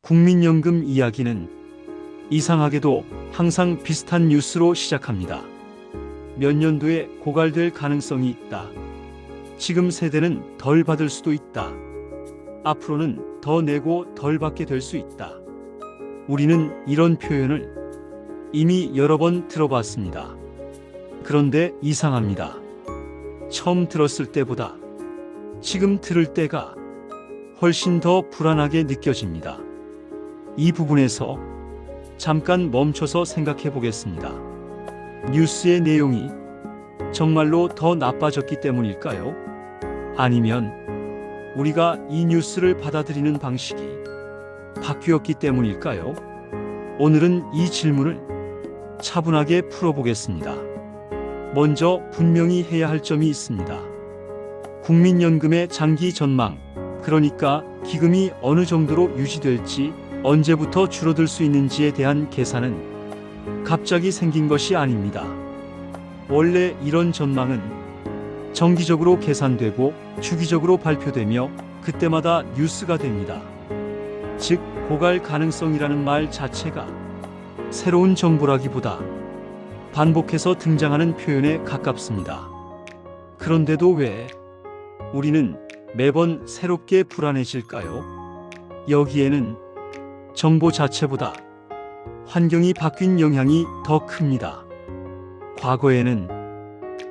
국민연금 이야기는 이상하게도 항상 비슷한 뉴스로 시작합니다. 몇 년도에 고갈될 가능성이 있다. 지금 세대는 덜 받을 수도 있다. 앞으로는 더 내고 덜 받게 될 수 있다. 우리는 이런 표현을 이미 여러 번 들어봤습니다. 그런데 이상합니다. 처음 들었을 때보다 지금 들을 때가 훨씬 더 불안하게 느껴집니다. 이 부분에서 잠깐 멈춰서 생각해 보겠습니다. 뉴스의 내용이 정말로 더 나빠졌기 때문일까요? 아니면 우리가 이 뉴스를 받아들이는 방식이 바뀌었기 때문일까요? 오늘은 이 질문을 차분하게 풀어보겠습니다. 먼저 분명히 해야 할 점이 있습니다. 국민연금의 장기 전망, 그러니까 기금이 어느 정도로 유지될지, 언제부터 줄어들 수 있는지에 대한 계산은 갑자기 생긴 것이 아닙니다. 원래 이런 전망은 정기적으로 계산되고 주기적으로 발표되며 그때마다 뉴스가 됩니다. 즉, 고갈 가능성이라는 말 자체가 새로운 정보라기보다 반복해서 등장하는 표현에 가깝습니다. 그런데도 왜 우리는 매번 새롭게 불안해질까요? 여기에는 정보 자체보다 환경이 바뀐 영향이 더 큽니다. 과거에는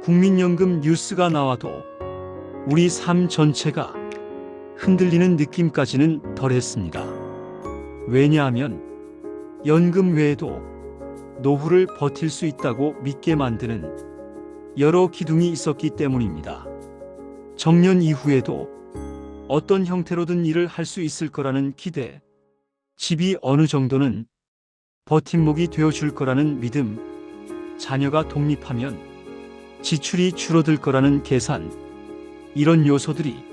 국민연금 뉴스가 나와도 우리 삶 전체가 흔들리는 느낌까지는 덜했습니다. 왜냐하면 연금 외에도 노후를 버틸 수 있다고 믿게 만드는 여러 기둥이 있었기 때문입니다. 정년 이후에도 어떤 형태로든 일을 할 수 있을 거라는 기대, 집이 어느 정도는 버팀목이 되어줄 거라는 믿음, 자녀가 독립하면 지출이 줄어들 거라는 계산, 이런 요소들이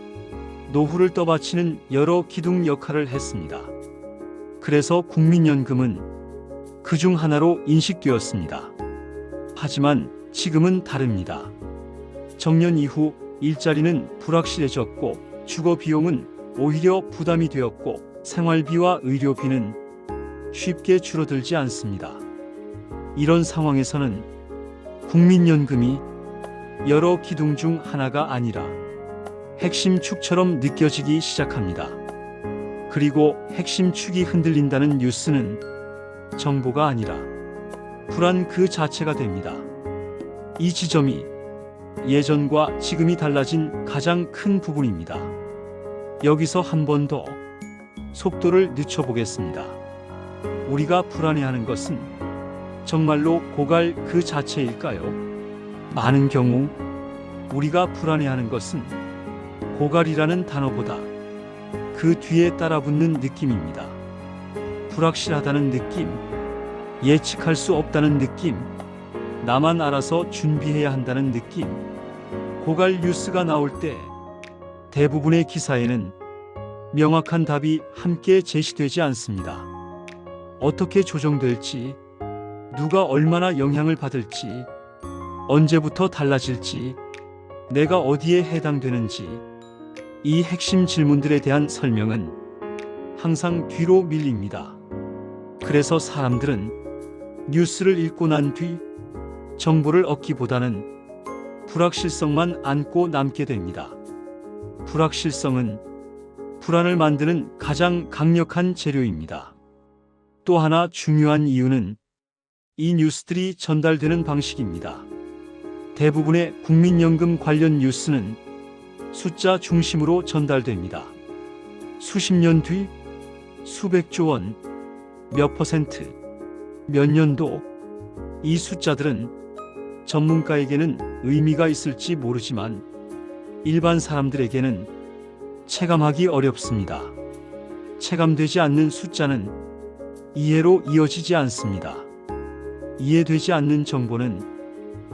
노후를 떠받치는 여러 기둥 역할을 했습니다. 그래서 국민연금은 그중 하나로 인식되었습니다. 하지만 지금은 다릅니다. 정년 이후 일자리는 불확실해졌고 주거 비용은 오히려 부담이 되었고 생활비와 의료비는 쉽게 줄어들지 않습니다. 이런 상황에서는 국민연금이 여러 기둥 중 하나가 아니라 핵심 축처럼 느껴지기 시작합니다. 그리고 핵심 축이 흔들린다는 뉴스는 정보가 아니라 불안 그 자체가 됩니다. 이 지점이 예전과 지금이 달라진 가장 큰 부분입니다. 여기서 한 번 더 속도를 늦춰보겠습니다. 우리가 불안해하는 것은 정말로 고갈 그 자체일까요? 많은 경우 우리가 불안해하는 것은 고갈이라는 단어보다 그 뒤에 따라붙는 느낌입니다. 불확실하다는 느낌, 예측할 수 없다는 느낌, 나만 알아서 준비해야 한다는 느낌. 고갈 뉴스가 나올 때 대부분의 기사에는 명확한 답이 함께 제시되지 않습니다. 어떻게 조정될지, 누가 얼마나 영향을 받을지, 언제부터 달라질지, 내가 어디에 해당되는지, 이 핵심 질문들에 대한 설명은 항상 뒤로 밀립니다. 그래서 사람들은 뉴스를 읽고 난 뒤 정보를 얻기보다는 불확실성만 안고 남게 됩니다. 불확실성은 불안을 만드는 가장 강력한 재료입니다. 또 하나 중요한 이유는 이 뉴스들이 전달되는 방식입니다. 대부분의 국민연금 관련 뉴스는 숫자 중심으로 전달됩니다. 수십 년 뒤, 수백조 원, 몇 퍼센트, 몇 년도, 이 숫자들은 전문가에게는 의미가 있을지 모르지만 일반 사람들에게는 체감하기 어렵습니다. 체감되지 않는 숫자는 이해로 이어지지 않습니다. 이해되지 않는 정보는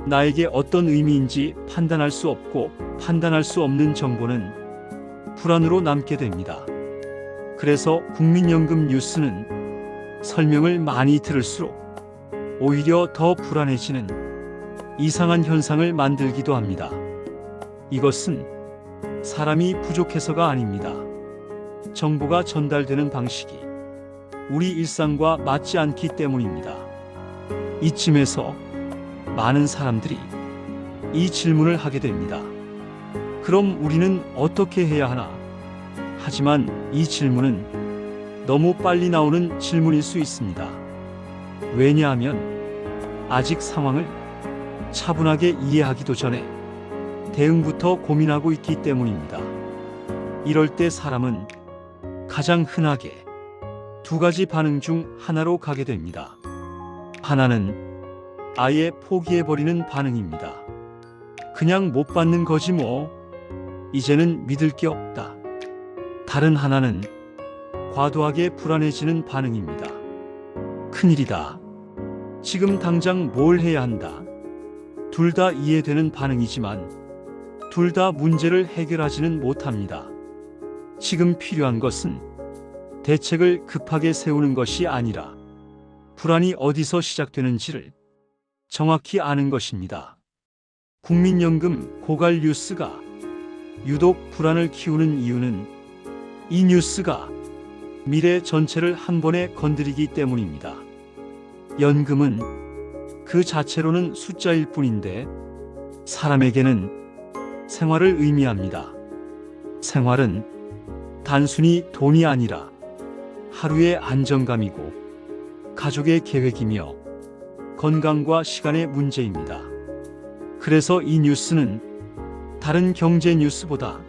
나에게 어떤 의미인지 판단할 수 없고, 판단할 수 없는 정보는 불안으로 남게 됩니다. 그래서 국민연금 뉴스는 설명을 많이 들을수록 오히려 더 불안해지는 이상한 현상을 만들기도 합니다. 이것은 사람이 부족해서가 아닙니다. 정보가 전달되는 방식이 우리 일상과 맞지 않기 때문입니다. 이쯤에서 많은 사람들이 이 질문을 하게 됩니다. 그럼 우리는 어떻게 해야 하나? 하지만 이 질문은 너무 빨리 나오는 질문일 수 있습니다. 왜냐하면 아직 상황을 차분하게 이해하기도 전에 대응부터 고민하고 있기 때문입니다. 이럴 때 사람은 가장 흔하게 두 가지 반응 중 하나로 가게 됩니다. 하나는 아예 포기해버리는 반응입니다. 그냥 못 받는 거지 뭐. 이제는 믿을 게 없다. 다른 하나는 과도하게 불안해지는 반응입니다. 큰일이다. 지금 당장 뭘 해야 한다. 둘 다 이해되는 반응이지만 둘 다 문제를 해결하지는 못합니다. 지금 필요한 것은 대책을 급하게 세우는 것이 아니라 불안이 어디서 시작되는지를 정확히 아는 것입니다. 국민연금 고갈 뉴스가 유독 불안을 키우는 이유는 이 뉴스가 미래 전체를 한 번에 건드리기 때문입니다. 연금은 그 자체로는 숫자일 뿐인데 사람에게는 생활을 의미합니다. 생활은 단순히 돈이 아니라 하루의 안정감이고 가족의 계획이며 건강과 시간의 문제입니다. 그래서 이 뉴스는 다른 경제 뉴스보다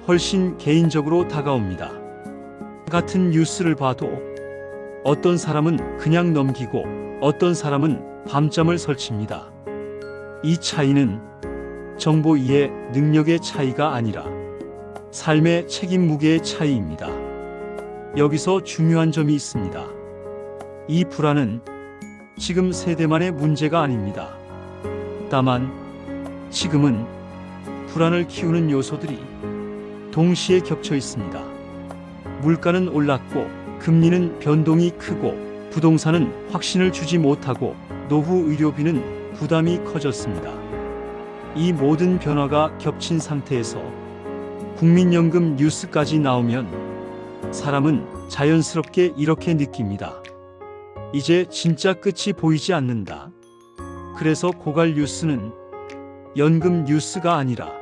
훨씬 개인적으로 다가옵니다. 같은 뉴스를 봐도 어떤 사람은 그냥 넘기고 어떤 사람은 밤잠을 설칩니다. 이 차이는 정보 이해 능력의 차이가 아니라 삶의 책임 무게의 차이입니다. 여기서 중요한 점이 있습니다. 이 불안은 지금 세대만의 문제가 아닙니다. 다만 지금은 불안을 키우는 요소들이 동시에 겹쳐 있습니다. 물가는 올랐고 금리는 변동이 크고 부동산은 확신을 주지 못하고 노후 의료비는 부담이 커졌습니다. 이 모든 변화가 겹친 상태에서 국민연금 뉴스까지 나오면 사람은 자연스럽게 이렇게 느낍니다. 이제 진짜 끝이 보이지 않는다. 그래서 고갈 뉴스는 연금 뉴스가 아니라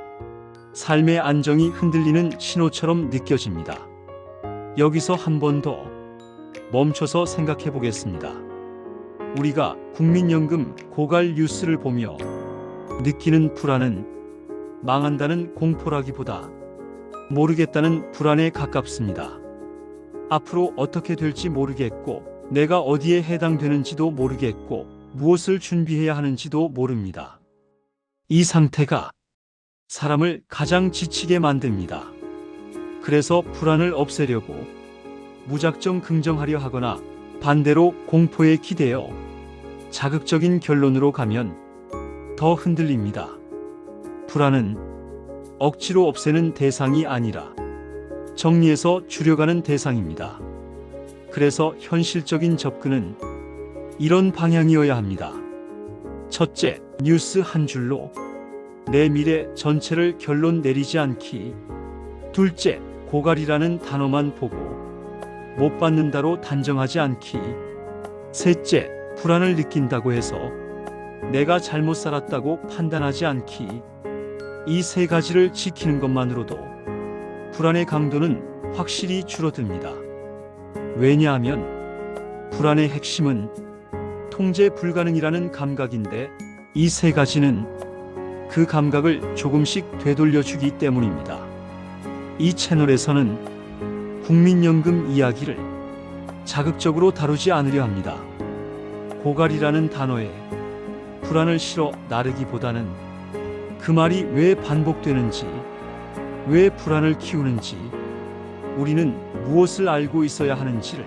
삶의 안정이 흔들리는 신호처럼 느껴집니다. 여기서 한 번 더 멈춰서 생각해 보겠습니다. 우리가 국민연금 고갈 뉴스를 보며 느끼는 불안은 망한다는 공포라기보다 모르겠다는 불안에 가깝습니다. 앞으로 어떻게 될지 모르겠고 내가 어디에 해당되는지도 모르겠고 무엇을 준비해야 하는지도 모릅니다. 이 상태가 사람을 가장 지치게 만듭니다. 그래서 불안을 없애려고 무작정 긍정하려 하거나 반대로 공포에 기대어 자극적인 결론으로 가면 더 흔들립니다. 불안은 억지로 없애는 대상이 아니라 정리해서 줄여가는 대상입니다. 그래서 현실적인 접근은 이런 방향이어야 합니다. 첫째, 뉴스 한 줄로 내 미래 전체를 결론 내리지 않기. 둘째, 고갈이라는 단어만 보고 못 받는다로 단정하지 않기. 셋째, 불안을 느낀다고 해서 내가 잘못 살았다고 판단하지 않기. 이 세 가지를 지키는 것만으로도 불안의 강도는 확실히 줄어듭니다. 왜냐하면 불안의 핵심은 통제 불가능이라는 감각인데 이 세 가지는 그 감각을 조금씩 되돌려주기 때문입니다. 이 채널에서는 국민연금 이야기를 자극적으로 다루지 않으려 합니다. 고갈이라는 단어에 불안을 실어 나르기보다는 그 말이 왜 반복되는지, 왜 불안을 키우는지, 우리는 무엇을 알고 있어야 하는지를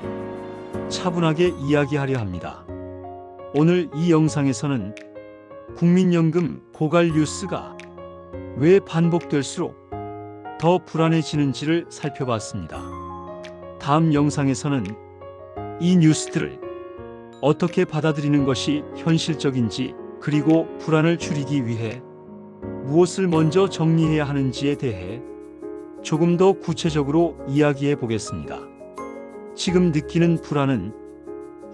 차분하게 이야기하려 합니다. 오늘 이 영상에서는 국민연금 고갈 뉴스가 왜 반복될수록 더 불안해지는지를 살펴봤습니다. 다음 영상에서는 이 뉴스들을 어떻게 받아들이는 것이 현실적인지, 그리고 불안을 줄이기 위해 무엇을 먼저 정리해야 하는지에 대해 조금 더 구체적으로 이야기해 보겠습니다. 지금 느끼는 불안은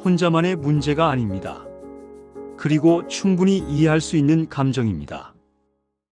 혼자만의 문제가 아닙니다. 그리고 충분히 이해할 수 있는 감정입니다.